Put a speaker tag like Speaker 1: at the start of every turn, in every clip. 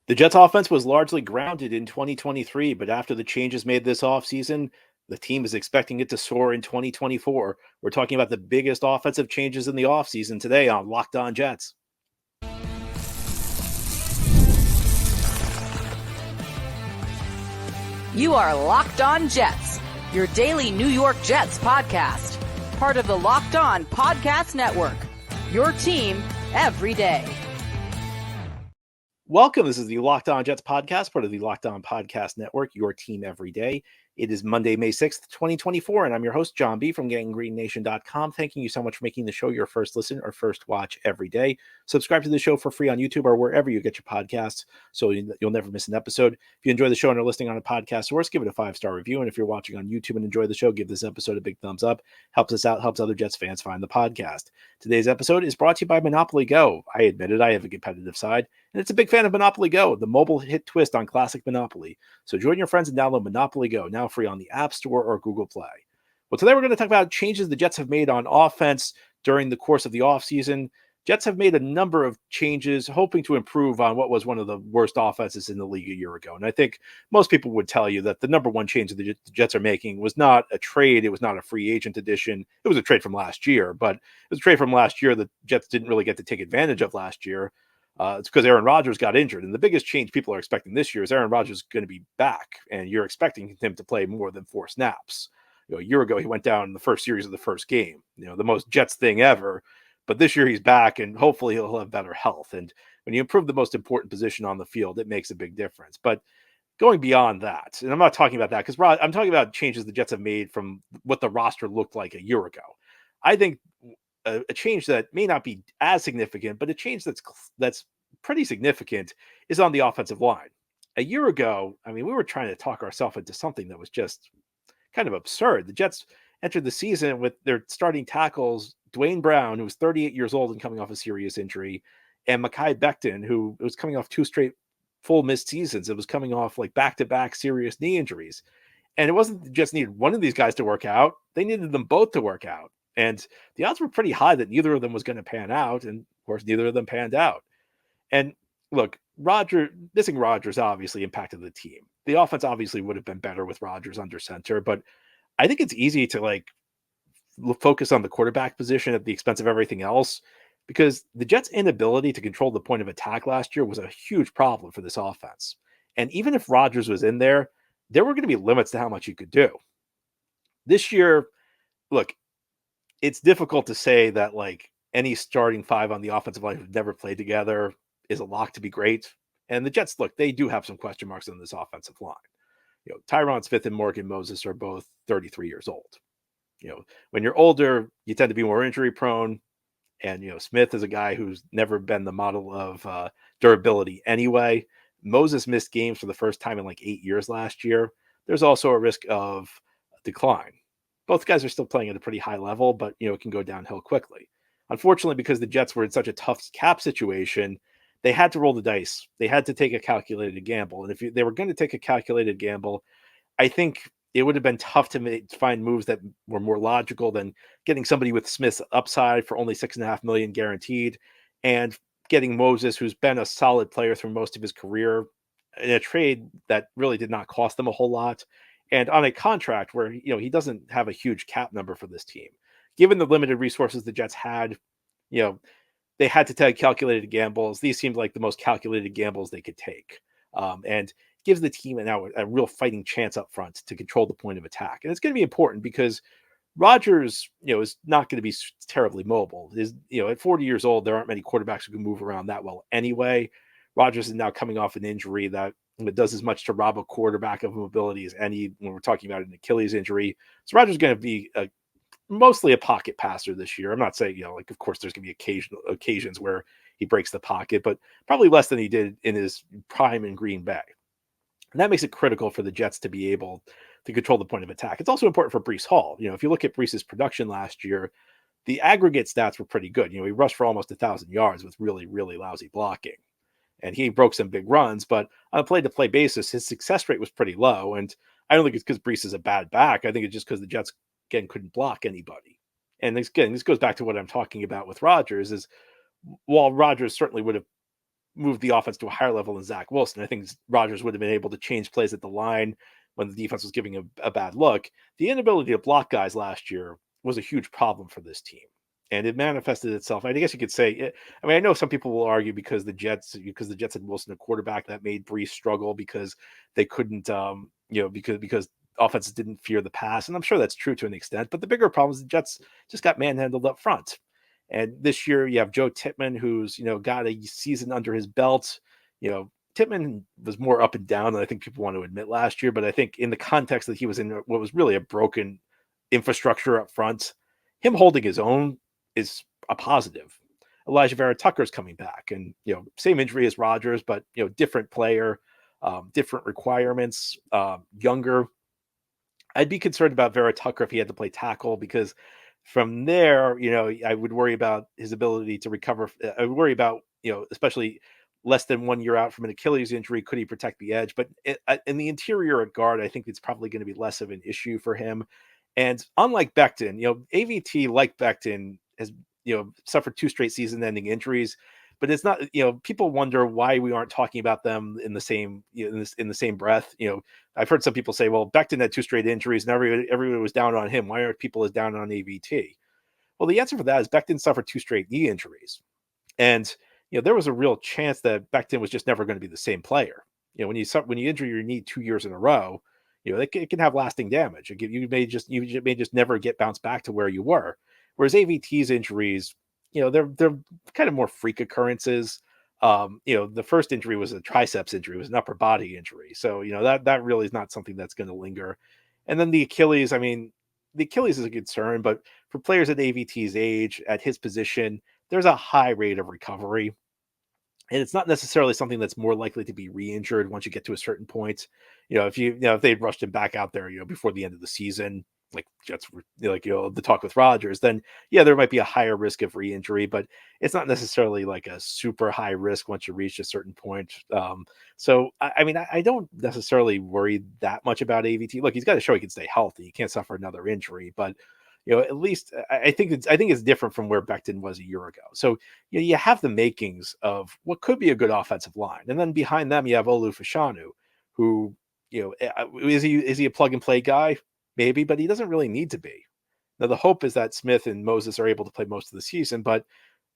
Speaker 1: The Jets offense was largely grounded in 2023, but after the changes made this offseason, the team is expecting it to soar in 2024. We're talking about the biggest offensive changes in the offseason today on Locked On Jets.
Speaker 2: You are Locked On Jets, your daily New York Jets podcast. Part of the Locked On Podcast Network, your team every day.
Speaker 1: Welcome. This is the Locked On Jets podcast, part of the Locked On Podcast Network, your team every day. It is Monday, May 6th, 2024, and I'm your host, John B. from GangGreenNation.com. Thanking you so much for making the show your first listen or first watch every day. Subscribe to the show for free on YouTube or wherever you get your podcasts so you'll never miss an episode. If you enjoy the show and are listening on a podcast source, give it a 5-star review. And if you're watching on YouTube and enjoy the show, give this episode a big thumbs up. Helps us out, helps other Jets fans find the podcast. Today's episode is brought to you by Monopoly Go. I admit it, I have a competitive side, and it's a big fan of Monopoly Go, the mobile hit twist on classic Monopoly. So join your friends and download Monopoly Go, now free on the App Store or Google Play. Well, today we're going to talk about changes the Jets have made on offense during the course of the offseason. Jets have made a number of changes, hoping to improve on what was one of the worst offenses in the league a year ago. And I think most people would tell you that the number one change that the Jets are making was not a trade. It was not a free agent addition. It was a trade from last year, but it was a trade from last year that Jets didn't really get to take advantage of last year. It's because Aaron Rodgers got injured. And the biggest change people are expecting this year is Aaron Rodgers is going to be back, and you're expecting him to play more than 4 snaps. A year ago, he went down in the first series of the first game, the most Jets thing ever. But this year he's back, and hopefully he'll have better health. And when you improve the most important position on the field, it makes a big difference. But going beyond that, and I'm not talking about that because I'm talking about changes the Jets have made from what the roster looked like a year ago. I think a change that may not be as significant, but a change that's pretty significant is on the offensive line. A year ago, we were trying to talk ourselves into something that was just kind of absurd. The Jets entered the season with their starting tackles, Dwayne Brown, who was 38 years old and coming off a serious injury, and Mekhi Becton, who was coming off 2 straight full missed seasons. It was coming off like back-to-back serious knee injuries. And it wasn't the Jets needed one of these guys to work out. They needed them both to work out. And the odds were pretty high that neither of them was going to pan out. And of course, neither of them panned out. And look, missing Rodgers obviously impacted the team. The offense obviously would have been better with Rodgers under center, but I think it's easy to focus on the quarterback position at the expense of everything else, because the Jets' inability to control the point of attack last year was a huge problem for this offense. And even if Rodgers was in there were going to be limits to how much you could do. This year, look, it's difficult to say that any starting 5 on the offensive line who've never played together is a lock to be great. And the Jets, look, they do have some question marks on this offensive line. Tyron Smith and Morgan Moses are both 33 years old. When you're older, you tend to be more injury prone. And, Smith is a guy who's never been the model of durability anyway. Moses missed games for the first time in 8 years last year. There's also a risk of decline. Both guys are still playing at a pretty high level, but, it can go downhill quickly. Unfortunately, because the Jets were in such a tough cap situation, they had to roll the dice. They had to take a calculated gamble. And if they were going to take a calculated gamble, I think it would have been tough to find moves that were more logical than getting somebody with Smith's upside for only $6.5 million guaranteed, and getting Moses, who's been a solid player through most of his career, in a trade that really did not cost them a whole lot, and on a contract where he doesn't have a huge cap number for this team. Given the limited resources the Jets had, they had to take calculated gambles. These seemed like the most calculated gambles they could take. And gives the team now a real fighting chance up front to control the point of attack. And it's going to be important because Rodgers, is not going to be terribly mobile. At 40 years old, there aren't many quarterbacks who can move around that well anyway. Rodgers is now coming off an injury that does as much to rob a quarterback of mobility as any, when we're talking about an Achilles injury. So Rodgers is going to be mostly a pocket passer this year. I'm not saying, of course there's going to be occasions where he breaks the pocket, but probably less than he did in his prime in Green Bay. And that makes it critical for the Jets to be able to control the point of attack. It's also important for Breece Hall. If you look at Breece's production last year, the aggregate stats were pretty good. He rushed for almost 1,000 yards with really, really lousy blocking. And he broke some big runs, but on a play-to-play basis, his success rate was pretty low. And I don't think it's because Breece is a bad back. I think it's just because the Jets, again, couldn't block anybody. And again, this goes back to what I'm talking about with Rodgers is, while Rodgers certainly would have moved the offense to a higher level than Zach Wilson. I think Rodgers would have been able to change plays at the line when the defense was giving a bad look. The inability to block guys last year was a huge problem for this team. And it manifested itself. I guess you could say, I mean, I know some people will argue because the Jets had Wilson a quarterback, that made Brees struggle because they couldn't, because offenses didn't fear the pass. And I'm sure that's true to an extent. But the bigger problem is the Jets just got manhandled up front. And this year you have Joe Tippmann, who's, got a season under his belt. Tippmann was more up and down than I think people want to admit last year. But I think in the context that he was in what was really a broken infrastructure up front, him holding his own is a positive. Elijah Vera Tucker's coming back, and same injury as Rodgers, but different player, different requirements, younger. I'd be concerned about Vera Tucker if he had to play tackle, because from there, I would worry about his ability to recover. I would worry about, especially less than 1 year out from an Achilles injury, could he protect the edge? But in the interior at guard, I think it's probably going to be less of an issue for him. And unlike Becton, AVT, like Becton, has suffered 2 straight season-ending injuries. But it's not, people wonder why we aren't talking about them in the same, in the same breath. I've heard some people say, well, Becton had 2 straight injuries and everybody was down on him. Why aren't people as down on AVT? Well, the answer for that is Becton suffered 2 straight knee injuries. And, there was a real chance that Becton was just never going to be the same player. When you injure your knee 2 years in a row, it can have lasting damage. You may just never get bounced back to where you were. Whereas AVT's injuries, they're kind of more freak occurrences. The first injury was a triceps injury, it was an upper body injury. So, that really is not something that's going to linger. And then the Achilles, the Achilles is a concern, but for players at AVT's age, at his position, there's a high rate of recovery. And it's not necessarily something that's more likely to be re-injured once you get to a certain point. If they'd rushed him back out there, before the end of the season, like Jets were, the talk with Rodgers, then there might be a higher risk of re-injury, but it's not necessarily like a super high risk once you reach a certain point. So I don't necessarily worry that much about AVT. Look, he's got to show he can stay healthy. He can't suffer another injury, but at least I think it's different from where Becton was a year ago. So you have the makings of what could be a good offensive line, and then behind them you have Olu Fashanu, who is he a plug and play guy? Maybe, but he doesn't really need to be. Now the hope is that Smith and Moses are able to play most of the season, but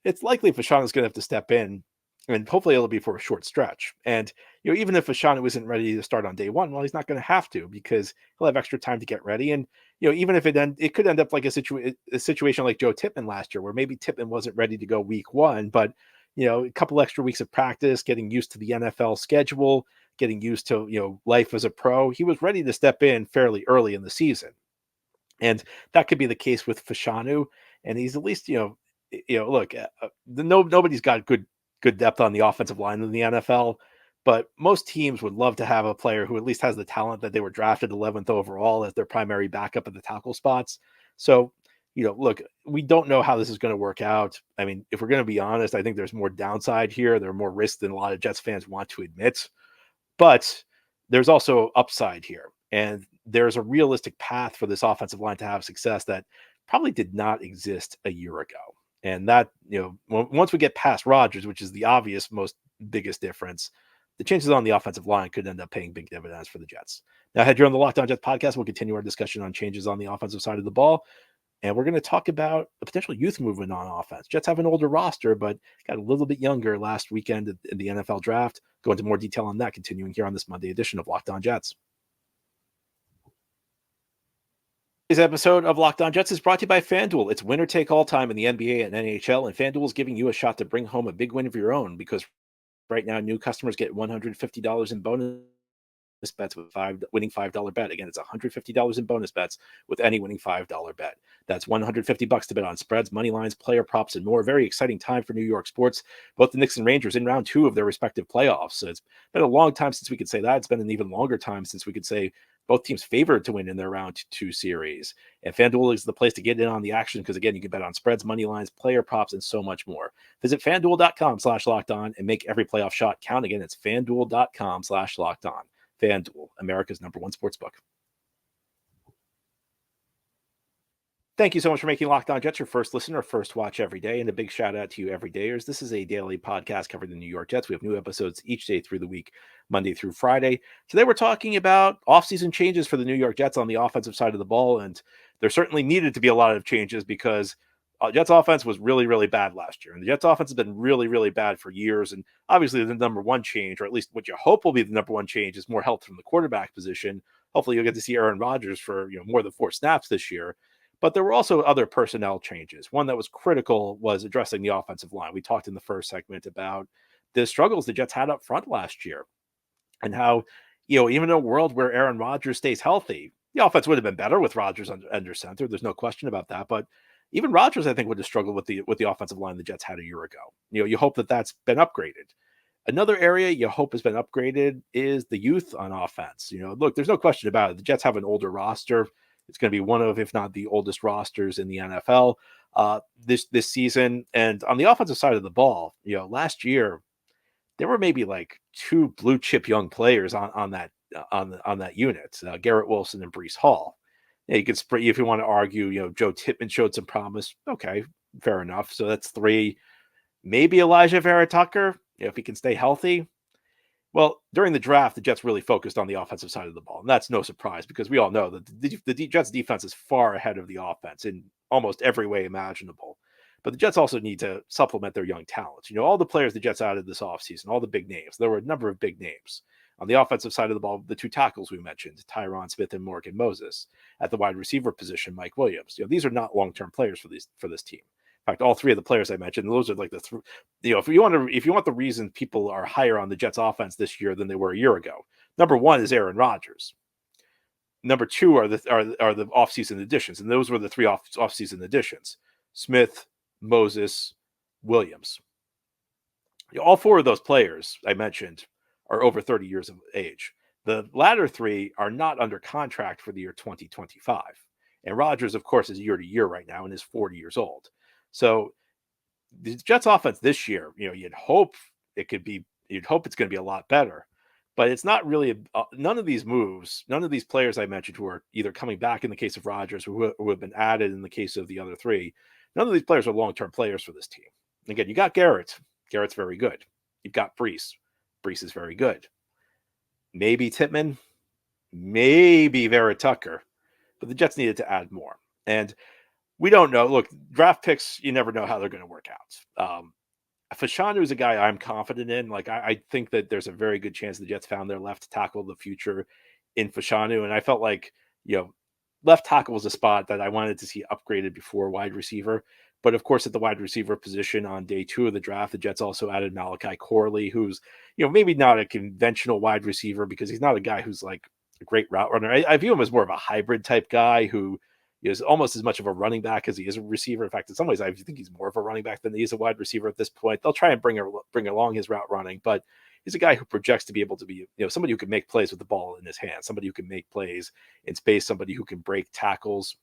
Speaker 1: it's likely Fashanu is going to have to step in, and hopefully it'll be for a short stretch. And even if Fashanu isn't ready to start on day one, well, he's not going to have to, because he'll have extra time to get ready. And even if it could end up like a situation like Joe Tippmann last year, where maybe Tippmann wasn't ready to go week 1, but a couple extra weeks of practice, getting used to the NFL schedule, getting used to life as a pro, he was ready to step in fairly early in the season. And that could be the case with Fashanu. And he's at least look, nobody's got good depth on the offensive line in the NFL, but most teams would love to have a player who at least has the talent that they were drafted 11th overall as their primary backup at the tackle spots. So, look, we don't know how this is going to work out. I mean, if we're going to be honest, I think there's more downside here. There are more risks than a lot of Jets fans want to admit, but there's also upside here. And there's a realistic path for this offensive line to have success that probably did not exist a year ago. And that, once we get past Rodgers, which is the obvious biggest difference, the chances on the offensive line could end up paying big dividends for the Jets. Now, ahead here on the Locked On Jets podcast, we'll continue our discussion on changes on the offensive side of the ball. And we're going to talk about a potential youth movement on offense. Jets have an older roster, but got a little bit younger last weekend in the NFL draft. Go into more detail on that, continuing here on this Monday edition of Locked On Jets. Today's episode of Locked On Jets is brought to you by FanDuel. It's winner take all time in the NBA and NHL, and FanDuel is giving you a shot to bring home a big win of your own, because right now new customers get $150 in bonus bets with winning $5 bet. Again, it's $150 in bonus bets with any winning $5 bet. That's $150 to bet on spreads, money lines, player props, and more. Very exciting time for New York sports. Both the Knicks and Rangers in round 2 of their respective playoffs. So it's been a long time since we could say that. It's been an even longer time since we could say both teams favored to win in their round 2 series. And FanDuel is the place to get in on the action, because again, you can bet on spreads, money lines, player props, and so much more. Visit FanDuel.com/lockedon and make every playoff shot count. Again, it's FanDuel.com/lockedon. FanDuel, America's #1 sportsbook. Thank you so much for making Locked On Jets your first listen or first watch every day. And a big shout out to you, everydayers. This is a daily podcast covering the New York Jets. We have new episodes each day through the week, Monday through Friday. Today, we're talking about offseason changes for the New York Jets on the offensive side of the ball. And there certainly needed to be a lot of changes because Jets offense was really, really bad last year. And the Jets offense has been really, really bad for years. And obviously, the number one change, or at least what you hope will be the number one change, is more help from the quarterback position. Hopefully, you'll get to see Aaron Rodgers for more than 4 snaps this year. But there were also other personnel changes. One that was critical was addressing the offensive line. We talked in the first segment about the struggles the Jets had up front last year and how, even in a world where Aaron Rodgers stays healthy, the offense would have been better with Rodgers under center. There's no question about that. But even Rodgers, I think, would have struggled with the offensive line the Jets had a year ago. You hope that that's been upgraded. Another area you hope has been upgraded is the youth on offense. Look, there's no question about it. The Jets have an older roster. It's going to be one of, if not the oldest rosters in the NFL this season. And on the offensive side of the ball, last year there were maybe like 2 blue chip young players on that unit, Garrett Wilson and Breece Hall. You could spread if you want to argue. Joe Tippmann showed some promise. Okay, fair enough. So that's 3. Maybe Elijah Vera Tucker, if he can stay healthy. Well, during the draft, the Jets really focused on the offensive side of the ball. And that's no surprise because we all know that the Jets defense is far ahead of the offense in almost every way imaginable. But the Jets also need to supplement their young talents. All the players the Jets added this offseason, all the big names. There were a number of big names. On the offensive side of the ball, the 2 tackles we mentioned, Tyron Smith and Morgan Moses. At the wide receiver position, Mike Williams. These are not long-term players for this team. In fact, all 3 of the players I mentioned, those are like if you want the reason people are higher on the Jets offense this year than they were a year ago, number 1 is Aaron Rodgers. Number 2 are the offseason additions, and those were the 3 offseason additions: Smith, Moses, Williams. All 4 of those players I mentioned are over 30 years of age. The latter 3 are not under contract for the year 2025. And Rodgers, of course, is year to year right now and is 40 years old. So the Jets offense this year, you'd hope it's going to be a lot better, but it's not really none of these moves, none of these players I mentioned who are either coming back in the case of Rodgers or who have been added in the case of the other 3. None of these players are long-term players for this team. Again, you got Garrett. Garrett's very good. You've got Breece. Breece is very good. Maybe Tippmann, maybe Vera Tucker, but the Jets needed to add more. And we don't know. Look, draft picks, you never know how they're going to work out. Fashanu is a guy I'm confident in. I think that there's a very good chance the Jets found their left tackle of the future in Fashanu. And I felt like, left tackle was a spot that I wanted to see upgraded before wide receiver. But of course, at the wide receiver position on day 2 of the draft, the Jets also added Malachi Corley, who's, maybe not a conventional wide receiver because he's not a guy who's like a great route runner. I view him as more of a hybrid type guy who is almost as much of a running back as he is a receiver. In fact, in some ways, I think he's more of a running back than he is a wide receiver at this point. They'll try and bring along his route running, but he's a guy who projects to be able to be, somebody who can make plays with the ball in his hand, somebody who can make plays in space, somebody who can break tackles.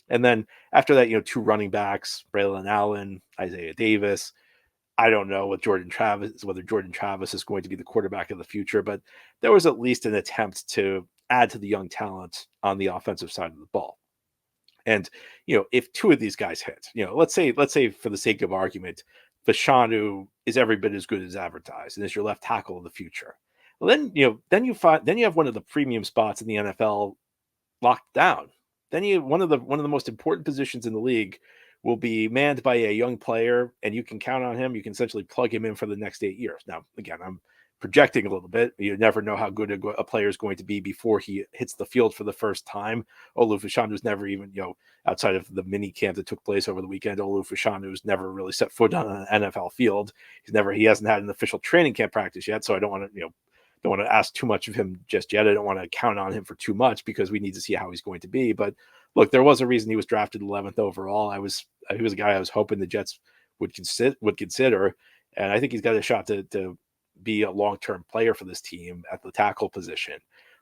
Speaker 1: And then after that, 2 running backs, Braylon Allen, Isaiah Davis. I don't know whether Jordan Travis is going to be the quarterback of the future, but there was at least an attempt to add to the young talent on the offensive side of the ball. And, if 2 of these guys hit, let's say for the sake of argument, Fashanu is every bit as good as advertised and is your left tackle of the future. Well, then you have one of the premium spots in the NFL locked down. Then one of the most important positions in the league will be manned by a young player, and you can count on him. You can essentially plug him in for the next 8 years. Now, again, I'm projecting a little bit. You never know how good a player is going to be before he hits the field for the first time. Olu Fashanu's never even, outside of the mini camp that took place over the weekend, Olu Fashanu's never really set foot on an NFL field. He hasn't had an official training camp practice yet, so I don't want to ask too much of him just yet. I don't want to count on him for too much because we need to see how he's going to be. But look, there was a reason he was drafted 11th overall. He was a guy I was hoping the Jets would consider, and I think he's got a shot to be a long-term player for this team at the tackle position.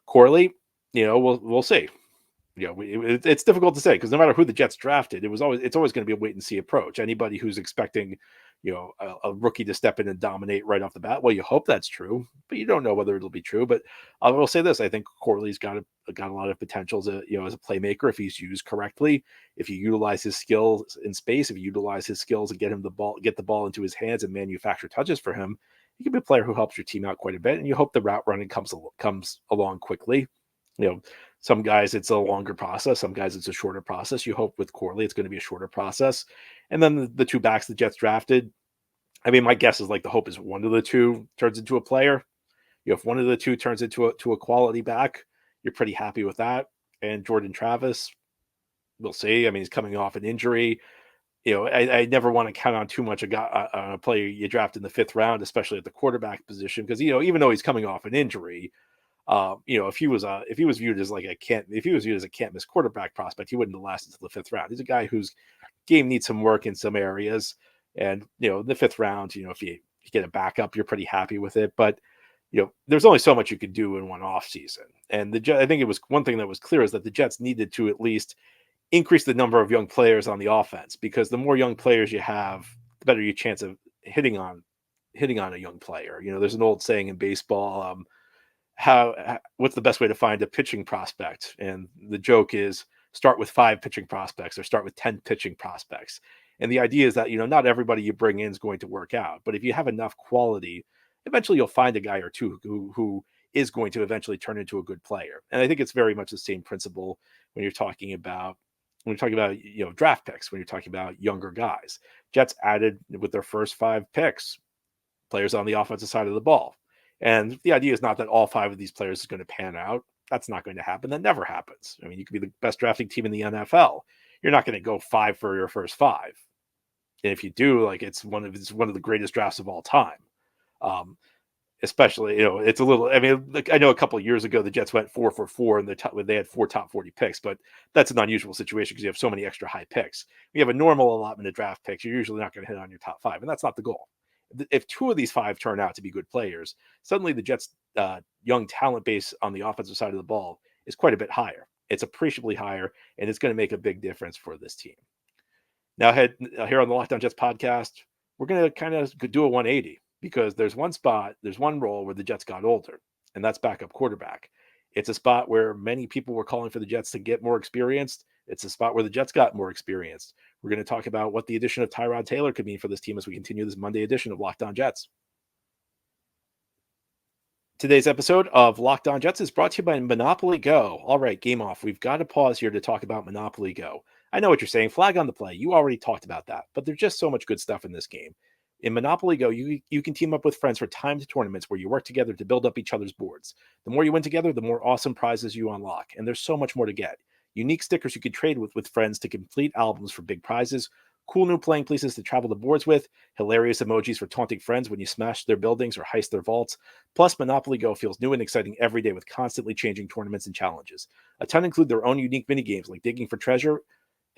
Speaker 1: Corley, we'll see. It's difficult to say because no matter who the Jets drafted, it's always going to be a wait and see approach. Anybody who's expecting, a rookie to step in and dominate right off the bat. Well, you hope that's true, but you don't know whether it'll be true. But I will say this: I think Corley's got a lot of potential as as a playmaker if he's used correctly. If you utilize his skills in space, if you utilize his skills and get the ball into his hands and manufacture touches for him, he can be a player who helps your team out quite a bit. And you hope the route running comes along quickly. Some guys it's a longer process, some guys it's a shorter process. You hope with Corley it's going to be a shorter process. And then the two backs the Jets drafted, I mean, my guess is like the hope is one of the two turns into a player. If one of the two turns into a quality back, you're pretty happy with that. And Jordan Travis, we'll see. I mean, he's coming off an injury. I never want to count on too much on a player you draft in the 5th round, especially at the quarterback position, because even though he's coming off an injury, if he was viewed as a can't miss quarterback prospect, he wouldn't have lasted until the 5th round. He's a guy whose game needs some work in some areas, and the 5th round, if you get a backup, you're pretty happy with it. But there's only so much you could do in one off season, and I think it was one thing that was clear is that the Jets needed to at least increase the number of young players on the offense, because the more young players you have, the better your chance of hitting on a young player. There's an old saying in baseball, what's the best way to find a pitching prospect? And the joke is start with 5 pitching prospects or start with 10 pitching prospects. And the idea is that, not everybody you bring in is going to work out, but if you have enough quality, eventually you'll find a guy or two who is going to eventually turn into a good player. And I think it's very much the same principle when you're talking about draft picks, when you're talking about younger guys. Jets added with their first 5 picks players on the offensive side of the ball. And the idea is not that all 5 of these players is going to pan out. That's not going to happen. That never happens. I mean, you could be the best drafting team in the NFL. You're not going to go 5 for your first 5. And if you do, it's one of the greatest drafts of all time. Especially, it's a little. I mean, I know a couple of years ago the Jets went 4 for 4, and they had 4 top 40 picks, but that's an unusual situation because you have so many extra high picks. When you have a normal allotment of draft picks, you're usually not going to hit on your top 5, and that's not the goal. If 2 of these 5 turn out to be good players, suddenly the Jets' young talent base on the offensive side of the ball is quite a bit higher. It's appreciably higher, and it's going to make a big difference for this team. Now, here on the Locked On Jets podcast, we're going to kind of do a 180. Because there's one role where the Jets got older, and that's backup quarterback. It's a spot where many people were calling for the Jets to get more experienced. It's a spot where the Jets got more experienced. We're going to talk about what the addition of Tyrod Taylor could mean for this team as we continue this Monday edition of Locked On Jets. Today's episode of Locked On Jets is brought to you by Monopoly Go. All right, game off. We've got to pause here to talk about Monopoly Go. I know what you're saying. Flag on the play. You already talked about that, but there's just so much good stuff in this game. In Monopoly Go, you can team up with friends for timed tournaments where you work together to build up each other's boards. The more you win together, the more awesome prizes you unlock, and there's so much more to get. Unique stickers you can trade with friends to complete albums for big prizes, cool new playing places to travel the boards with, hilarious emojis for taunting friends when you smash their buildings or heist their vaults. Plus, Monopoly Go feels new and exciting every day with constantly changing tournaments and challenges. A ton include their own unique minigames like digging for treasure,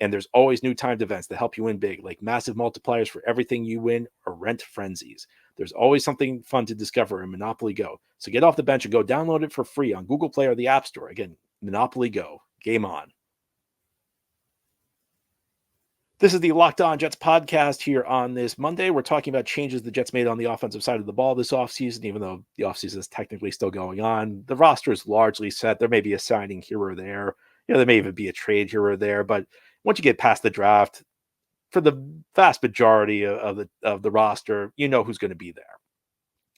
Speaker 1: and there's always new timed events that help you win big, like massive multipliers for everything you win or rent frenzies. There's always something fun to discover in Monopoly Go. So get off the bench and go download it for free on Google Play or the App Store. Again, Monopoly Go. Game on. This is the Locked On Jets podcast here on this Monday. We're talking about changes the Jets made on the offensive side of the ball this offseason, even though the offseason is technically still going on. The roster is largely set. There may be a signing here or there. There may even be a trade here or there, but once you get past the draft, for the vast majority of the roster, who's going to be there.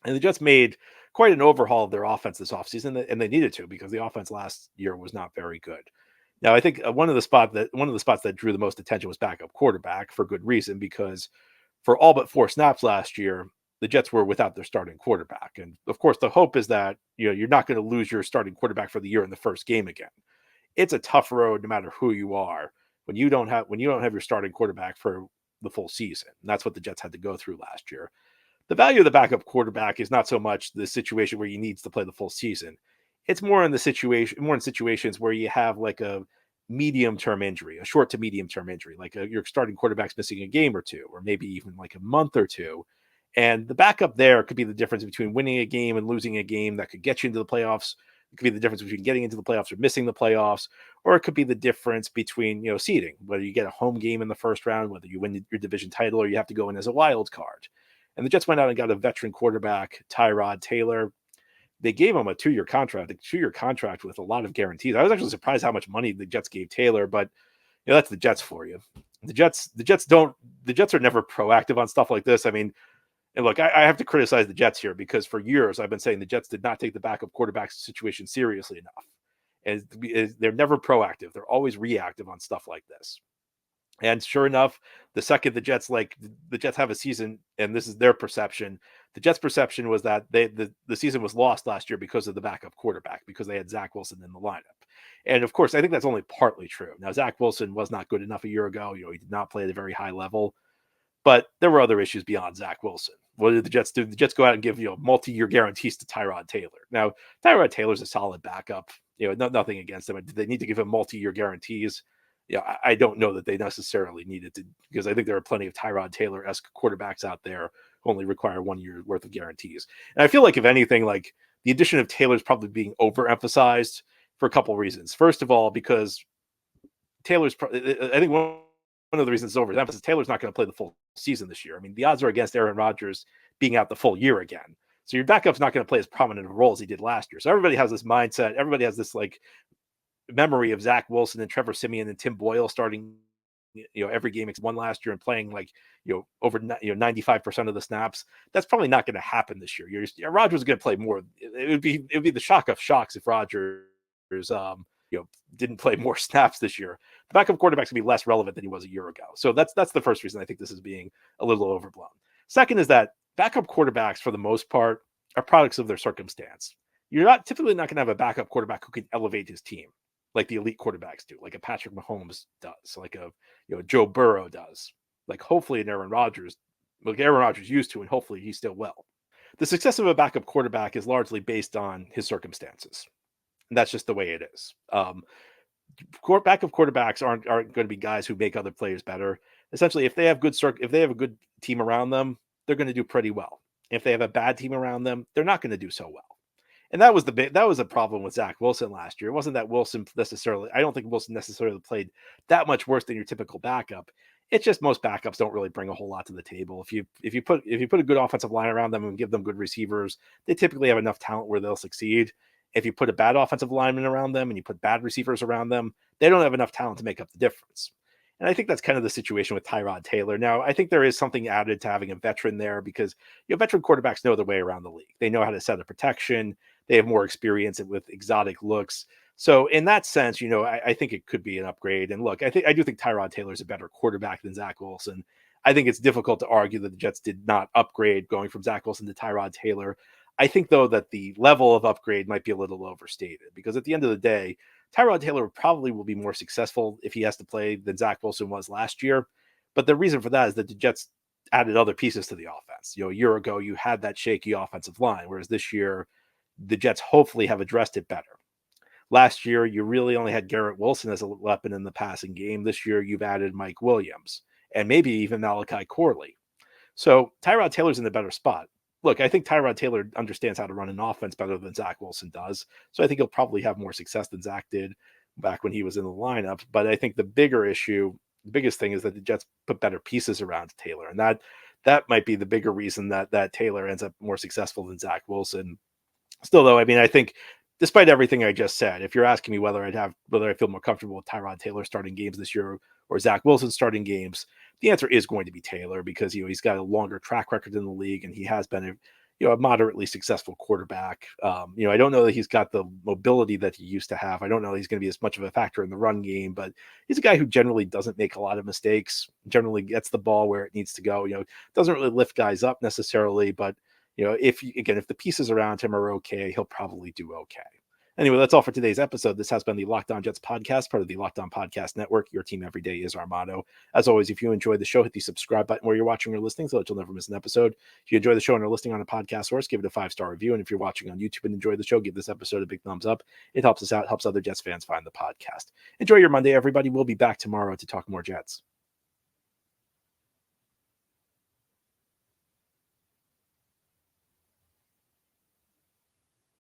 Speaker 1: And the Jets made quite an overhaul of their offense this offseason, and they needed to because the offense last year was not very good. Now, I think one of the spots that drew the most attention was backup quarterback for good reason, because for all but 4 snaps last year, the Jets were without their starting quarterback. And of course, the hope is that you're not going to lose your starting quarterback for the year in the first game again. It's a tough road no matter who you are when you don't have your starting quarterback for the full season. And that's what the Jets had to go through last year. The value of the backup quarterback is not so much the situation where he needs to play the full season. It's more in situations where you have like a medium-term injury, a short to medium-term injury, like your starting quarterback's missing a game or two, or maybe even like a month or two. And the backup there could be the difference between winning a game and losing a game that could get you into the playoffs, It could be the difference between getting into the playoffs or missing the playoffs, or it could be the difference between, seeding, whether you get a home game in the first round, whether you win your division title, or you have to go in as a wild card. And the Jets went out and got a veteran quarterback, Tyrod Taylor. They gave him a 2-year contract with a lot of guarantees. I was actually surprised how much money the Jets gave Taylor, but that's the Jets for you. The Jets are never proactive on stuff like this. I mean, and look, I have to criticize the Jets here because for years I've been saying the Jets did not take the backup quarterback situation seriously enough. And they're never proactive. They're always reactive on stuff like this. And sure enough, the second the Jets have a season, and this is their perception, the Jets' perception was that the season was lost last year because of the backup quarterback, because they had Zach Wilson in the lineup. And of course, I think that's only partly true. Now, Zach Wilson was not good enough a year ago. He did not play at a very high level, but there were other issues beyond Zach Wilson. What did the Jets do? The Jets go out and give multi-year guarantees to Tyrod Taylor. Now, Tyrod Taylor's a solid backup. Nothing against him. Did they need to give him multi-year guarantees? I don't know that they necessarily needed to, because I think there are plenty of Tyrod Taylor-esque quarterbacks out there who only require 1 year worth of guarantees. And I feel like, if anything, like the addition of Taylor is probably being overemphasized for a couple of reasons. First of all, because Taylor's, I think one of the reasons it's overemphasized, Taylor's not going to play the full season this year. I mean, the odds are against Aaron Rodgers being out the full year again. So your backup's not going to play as prominent a role as he did last year. So everybody has this mindset. Everybody has this memory of Zach Wilson and Trevor Siemian and Tim Boyle starting, every game except one last year and playing over 95% of the snaps. That's probably not going to happen this year. Rodgers is going to play more. It would be the shock of shocks if Rodgers, didn't play more snaps this year. The backup quarterback's going to be less relevant than he was a year ago. So that's the first reason I think this is being a little overblown. Second is that backup quarterbacks, for the most part, are products of their circumstance. You're typically not going to have a backup quarterback who can elevate his team like the elite quarterbacks do, like a Patrick Mahomes does, like a Joe Burrow does, like hopefully an Aaron Rodgers, like Aaron Rodgers used to, and hopefully he still will. The success of a backup quarterback is largely based on his circumstances. And that's just the way it is. Backup quarterbacks aren't going to be guys who make other players better. Essentially, if they have a good team around them, they're going to do pretty well. If they have a bad team around them, they're not going to do so well. And that was a problem with Zach Wilson last year. It wasn't that Wilson necessarily, I don't think Wilson necessarily played that much worse than your typical backup. It's just most backups don't really bring a whole lot to the table. If you put a good offensive line around them and give them good receivers, they typically have enough talent where they'll succeed. If you put a bad offensive lineman around them and you put bad receivers around them, they don't have enough talent to make up the difference. And I think that's kind of the situation with Tyrod Taylor. Now, I think there is something added to having a veteran there because veteran quarterbacks know their way around the league. They know how to set a protection. They have more experience with exotic looks. So in that sense, I think it could be an upgrade. And look, I do think Tyrod Taylor is a better quarterback than Zach Wilson. I think it's difficult to argue that the Jets did not upgrade going from Zach Wilson to Tyrod Taylor. I think, though, that the level of upgrade might be a little overstated because at the end of the day, Tyrod Taylor probably will be more successful if he has to play than Zach Wilson was last year. But the reason for that is that the Jets added other pieces to the offense. A year ago, you had that shaky offensive line, whereas this year, the Jets hopefully have addressed it better. Last year, you really only had Garrett Wilson as a weapon in the passing game. This year, you've added Mike Williams and maybe even Malachi Corley. So Tyrod Taylor's in a better spot. Look, I think Tyrod Taylor understands how to run an offense better than Zach Wilson does. So I think he'll probably have more success than Zach did back when he was in the lineup. But I think the biggest thing is that the Jets put better pieces around Taylor. And that might be the bigger reason that Taylor ends up more successful than Zach Wilson. Still, though, I mean, I think despite everything I just said, if you're asking me whether I feel more comfortable with Tyrod Taylor starting games this year or Zach Wilson starting games, the answer is going to be Taylor because he's got a longer track record in the league and he has been a moderately successful quarterback. I don't know that he's got the mobility that he used to have. I don't know that he's going to be as much of a factor in the run game, but he's a guy who generally doesn't make a lot of mistakes, generally gets the ball where it needs to go. Doesn't really lift guys up necessarily, but if the pieces around him are okay, he'll probably do okay. Anyway, that's all for today's episode. This has been the Locked On Jets podcast, part of the Locked On Podcast Network. Your team every day is our motto. As always, if you enjoyed the show, hit the subscribe button where you're watching or listening so that you'll never miss an episode. If you enjoy the show and are listening on a podcast source, give it a 5-star review. And if you're watching on YouTube and enjoy the show, give this episode a big thumbs up. It helps us out, helps other Jets fans find the podcast. Enjoy your Monday, everybody. We'll be back tomorrow to talk more Jets.